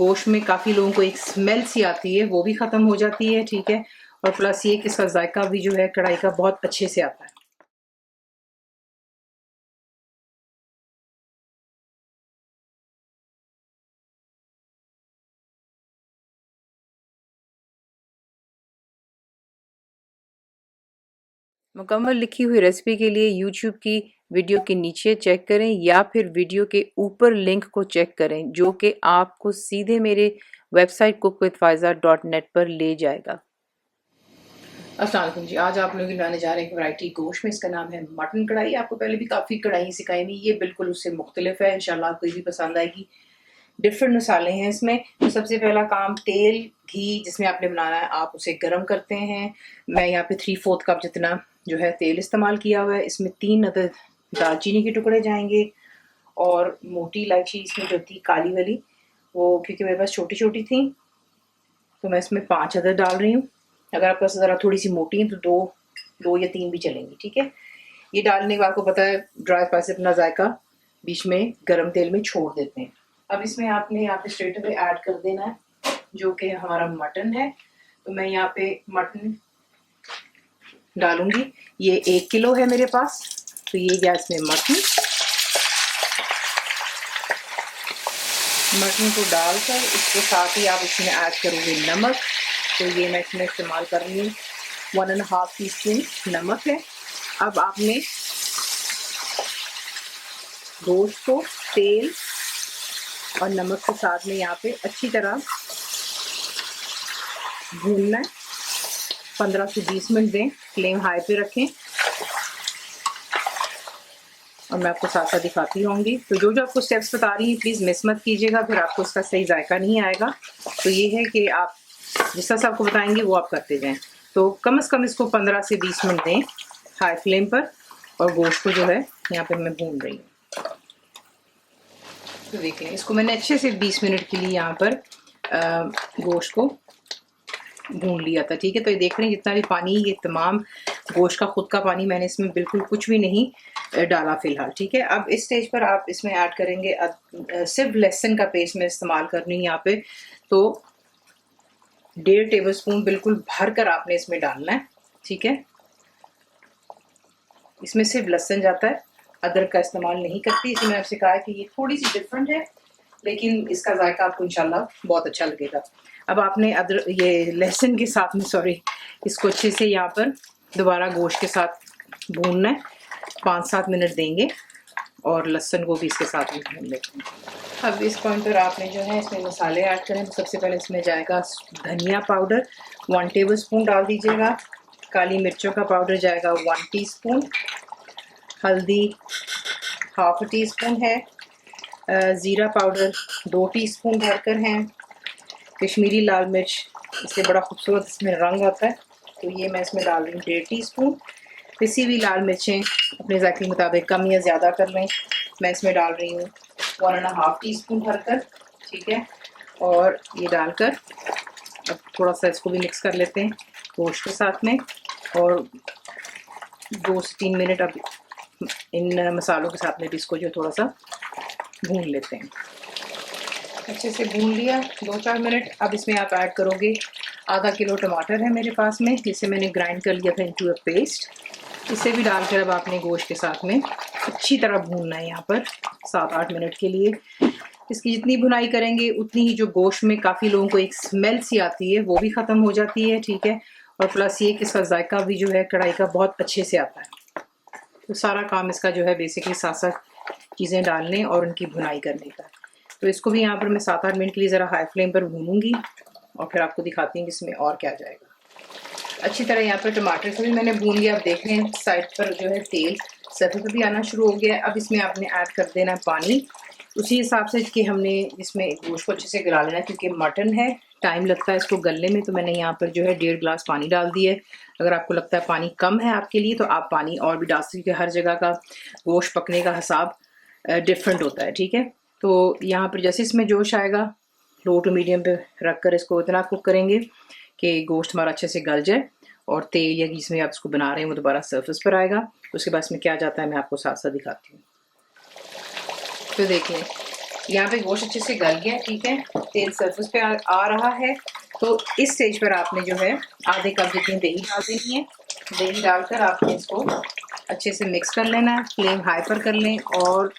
गोश्त में काफ़ी लोगों को एक स्मेल सी आती है, वो भी ख़त्म हो जाती है। ठीक है, और प्लस ये कि इसका जायका भी जो है कढ़ाई का बहुत अच्छे से आता है। मुकम्मल लिखी हुई रेसिपी के लिए यूट्यूब की वीडियो के नीचे चेक करें या फिर वीडियो के ऊपर लिंक को चेक करें, जो कि आपको सीधे मेरे वेबसाइट cookWithFaiza.net पर ले जाएगा। अस्सलाम वालेकुम जी, आज आप लोगों की बनाने जा रहे हैं एक वैरायटी गोश्त में। इसका नाम है मटन कढ़ाई। आपको पहले भी काफ़ी कढ़ाई सिखाई हुई, ये बिल्कुल उससे मुख्तलिफ है। इंशाल्लाह आपको ये भी पसंद आएगी। डिफरेंट मसाले हैं इसमें। तो सबसे पहला काम, तेल घी जिसमें आपने बनाना है आप उसे गर्म करते हैं। मैं यहाँ पे 3/4 कप जितना जो है तेल इस्तेमाल किया हुआ है। इसमें 3 अदद दालचीनी के टुकड़े जाएंगे और मोटी इलायची इसमें जो थी काली वाली, वो क्योंकि मेरे पास छोटी छोटी थी तो मैं इसमें 5 अदद डाल रही हूँ। अगर आपके पास ज़रा थोड़ी सी मोटी है तो दो या 3 भी चलेंगी। ठीक है, ये डालने के बाद आपको पता है ड्राई स्पाइस अपना जायका बीच में गर्म तेल में छोड़ देते हैं। अब इसमें आपने यहाँ पे स्ट्रेट अवे ऐड कर देना है जो कि हमारा मटन है। तो मैं यहाँ पे मटन डालूंगी। ये 1 किलो है मेरे पास, तो ये गया इसमें मटन को डालकर इसके साथ ही आप इसमें ऐड करोगे नमक। तो ये मैं इसमें इस्तेमाल कर रही हूँ 1.5 टीस्पून नमक है। अब आपने गोश्त को तेल और नमक के साथ में यहाँ पे अच्छी तरह भूनना है। 15 से 20 मिनट दें, फ्लेम हाई पे रखें और मैं आपको साथ साथ दिखाती रहूँगी। तो जो जो आपको स्टेप्स बता रही हैं प्लीज़ मिस मत कीजिएगा, फिर आपको इसका सही जायका नहीं आएगा। तो ये है कि आप जिस तरह से आपको बताएंगे वो आप करते जाएं। तो कम से कम इसको 15 से 20 मिनट दें हाई फ्लेम पर, और गोश्त को जो है यहाँ पे मैं भून रही हूँ। तो देखिए इसको मैंने अच्छे से 20 मिनट के लिए यहाँ पर गोश्त को भून लिया था। ठीक है, तो ये देख रहे हैं जितना भी पानी, ये तमाम गोश्त का खुद का पानी, मैंने इसमें बिल्कुल कुछ भी नहीं डाला फिलहाल। ठीक है, अब इस स्टेज पर आप इसमें ऐड करेंगे सिर्फ लहसुन का पेस्ट मैं इस्तेमाल कर रही हूँ यहाँ पे। तो 1.5 टेबलस्पून बिल्कुल भर कर आपने इसमें डालना है। ठीक है, इसमें सिर्फ लहसुन जाता है, अदरक का इस्तेमाल नहीं करती। इसलिए मैंने आपसे कहा है कि ये थोड़ी सी डिफरेंट है, लेकिन इसका जायका आपको इंशाल्लाह बहुत अच्छा लगेगा। अब आपने अदरक ये लहसुन के साथ में इसको अच्छे से यहाँ पर दोबारा गोश्त के साथ भूनना है। 5-7 मिनट देंगे और लहसुन को भी इसके साथ में भून लेते हैं। अब इस पॉइंट पर आपने जो है इसमें मसाले ऐड करें। तो सबसे पहले इसमें जाएगा धनिया पाउडर 1 टेबलस्पून डाल दीजिएगा। काली मिर्चों का पाउडर जाएगा 1 टीस्पून। हल्दी 1/2 टीस्पून है। ज़ीरा पाउडर 2 टीस्पून भरकर हैं। कश्मीरी लाल मिर्च, इससे बड़ा खूबसूरत इसमें रंग आता है, तो ये मैं इसमें डाल रही हूँ 1.5 टीस्पून। पिसी हुई लाल मिर्चें अपने जायके के मुताबिक कम या ज़्यादा कर लें। मैं इसमें डाल रही हूँ 1.5 टीस्पून भरकर। ठीक है, और ये डालकर अब थोड़ा सा इसको भी मिक्स कर लेते हैं गोश्त के साथ में, और 2 से 3 मिनट अब इन मसालों के साथ में भी इसको जो थोड़ा सा भून लेते हैं। अच्छे से भून लिया 2-4 मिनट। अब इसमें आप ऐड करोगे आधा किलो टमाटर है मेरे पास में, जिसे मैंने ग्राइंड कर लिया था इनटू अ पेस्ट। इसे भी डालकर अब आपने गोश्त के साथ में अच्छी तरह भूनना है यहाँ पर 7-8 मिनट के लिए। इसकी जितनी भुनाई करेंगे उतनी ही जो गोश्त में काफ़ी लोगों को एक स्मेल सी आती है वो भी ख़त्म हो जाती है। ठीक है, और प्लस ये कि इसका जायका भी जो है कढ़ाई का बहुत अच्छे से आता है। तो सारा काम इसका जो है बेसिकली साथ साथ चीज़ें डालने और उनकी भुनाई करने का। तो इसको भी यहाँ पर मैं 7-8 मिनट के लिए ज़रा हाई फ्लेम पर भूनूंगी और फिर आपको दिखाती हूँ कि इसमें और क्या जाएगा। अच्छी तरह यहाँ पर टमाटर को भी मैंने भून लिया। आप देख रहे हैं साइड पर जो है तेल सतह पर भी आना शुरू हो गया है। अब इसमें आपने ऐड कर देना पानी उसी हिसाब से कि हमने इसमें गोश्त को अच्छे से गला लेना है, क्योंकि मटन है, टाइम लगता है इसको गलने में। तो मैंने यहाँ पर जो है 1.5 गिलास पानी डाल दिया है। अगर आपको लगता है पानी कम है आपके लिए तो आप पानी और भी डाल सकते, हर जगह का गोश्त पकने का हिसाब डिफरेंट होता है। ठीक है, तो यहाँ पर जैसे इसमें जोश आएगा लो टू मीडियम पे रख कर इसको इतना कुक करेंगे कि गोश्त हमारा अच्छे से गल जाए और तेल या जिसमें आप इसको बना रहे हैं वो दोबारा सरफेस पर आएगा। तो उसके बाद इसमें क्या जाता है मैं आपको साथ साथ दिखाती हूँ। तो देखिए यहाँ पे गोश्त अच्छे से गल गया, ठीक है, तेल सरफेस पे आ रहा है। तो इस स्टेज पर आपने जो है आधे कप जितनी दही डाल देनी है। दही डालकर आपने इसको अच्छे से मिक्स कर लेना है, फ्लेम हाई पर कर लें। और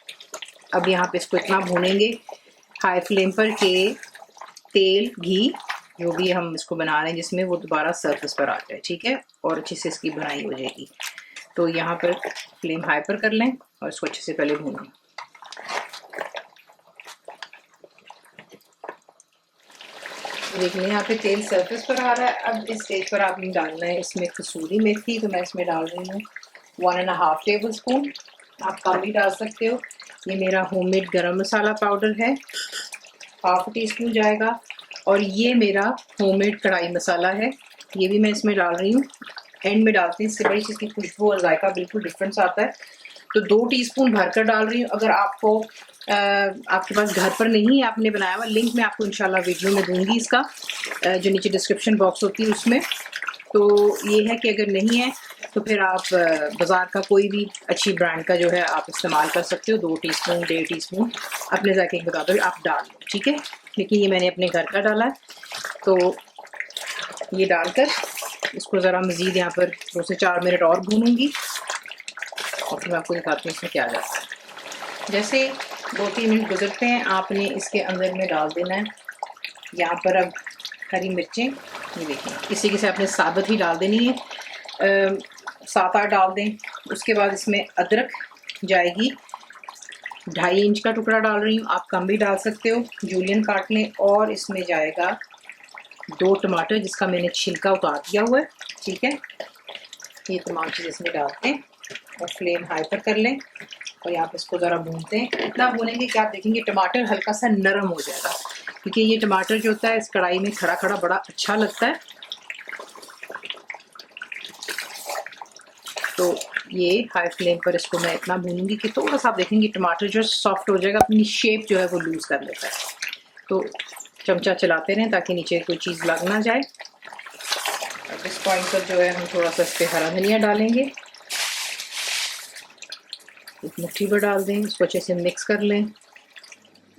अब यहाँ पे इसको इतना भूनेंगे हाई फ्लेम पर कि तेल घी जो भी हम इसको बना रहे हैं जिसमें वो दोबारा सरफेस पर आ जाए, ठीक है, और अच्छे से इसकी बनाई हो जाएगी। तो यहाँ पर फ्लेम हाई पर कर लें और इसको अच्छे से पहले भूनें। देख लें यहाँ पे तेल सरफेस पर आ रहा है। अब इस स्टेज पर आपने डालना है इसमें कसूरी मेथी। तो मैं इसमें डाल रही हूँ 1.5 टेबल स्पून, आप कम भी डाल सकते हो। ये मेरा होममेड गरम मसाला पाउडर है, 1/2 टीस्पून जाएगा। और ये मेरा होममेड कढ़ाई मसाला है, ये भी मैं इसमें डाल रही हूँ। एंड में डालती हूँ, इससे बड़ी चीज़ की खुशबू और जायका बिल्कुल डिफरेंस आता है। तो 2 टीस्पून भरकर डाल रही हूँ। अगर आपको आपके पास घर पर नहीं है, आपने बनाया हुआ, लिंक मैं आपको इंशाल्लाह वीडियो में दूंगी इसका, जो नीचे डिस्क्रिप्शन बॉक्स होती है उसमें। तो ये है कि अगर नहीं है तो फिर आप बाज़ार का कोई भी अच्छी ब्रांड का जो है आप इस्तेमाल कर सकते हो। 2 टीस्पून 1.5 टीस्पून अपने जायके के मुताबिक आप डाल लो, ठीक है। लेकिन ये मैंने अपने घर का डाला है। तो ये डालकर इसको ज़रा मज़ीद यहाँ पर 2 से 4 मिनट और भूनूंगी और फिर मैं आपको दिखाती हूँ इसमें क्या जाता है। जैसे 2-3 मिनट गुजरते हैं, आपने इसके अंदर में डाल देना है यहाँ पर अब हरी मिर्चें। ये देखें, इसी के साथ आपने साबुत ही डाल देनी है, 7-8 डाल दें। उसके बाद इसमें अदरक जाएगी, 2.5 इंच का टुकड़ा डाल रही हूँ, आप कम भी डाल सकते हो, जूलियन काट लें। और इसमें जाएगा 2 टमाटर जिसका मैंने छिलका उतार दिया हुआ है, ठीक है। ये तमाम चीज़ इसमें डालते हैं और फ्लेम हाई पर कर लें और यहाँ पे इसको ज़रा भूनते हैं। इतना भूनेंगे कि आप देखेंगे टमाटर हल्का सा नरम हो जाएगा, क्योंकि ये टमाटर जो होता है इस कढ़ाई में खड़ा खड़ा बड़ा अच्छा लगता है। तो ये हाई फ्लेम पर इसको मैं इतना भूनूंगी कि थोड़ा सा आप देखेंगे टमाटर जो सॉफ्ट हो जाएगा, अपनी शेप जो है वो लूज़ कर लेता है। तो चमचा चलाते रहें ताकि नीचे कोई चीज़ लग ना जाए। अब इस पॉइंट पर जो है हम थोड़ा सा इस पर हरा धनिया डालेंगे, एक मुट्ठी पर डाल दें, इसको अच्छे से मिक्स कर लें।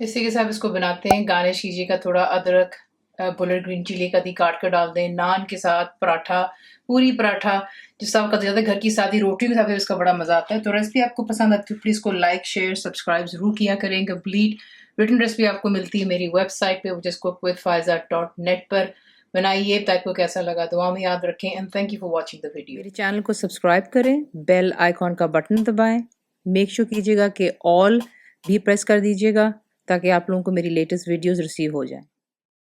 इसी के साथ इसको बनाते हैं, गार्निश कीजिएगा थोड़ा अदरक, बुलेट ग्रीन चिली का दी काट कर डाल दें। नान के साथ, पराठा, पूरी पराठा, जिससे आपका ज़्यादा घर की सादी रोटी के साथ भी इसका बड़ा मज़ा आता है। तो रेसिपी आपको पसंद आती है प्लीज़ को लाइक शेयर सब्सक्राइब ज़रूर किया करें। कंप्लीट रिटन रेसिपी आपको मिलती है मेरी वेबसाइट पे, जिसको cookWithFaiza.net पर। बनाइए, आपको कैसा लगा दुआ में याद रखें। And thank you for watching the video. मेरे चैनल को सब्सक्राइब करें, बेल आइकॉन का बटन दबाएं, मेक श्योर कीजिएगा कि ऑल भी प्रेस कर दीजिएगा ताकि आप लोगों को मेरी लेटेस्ट वीडियोस रिसीव हो जाएं।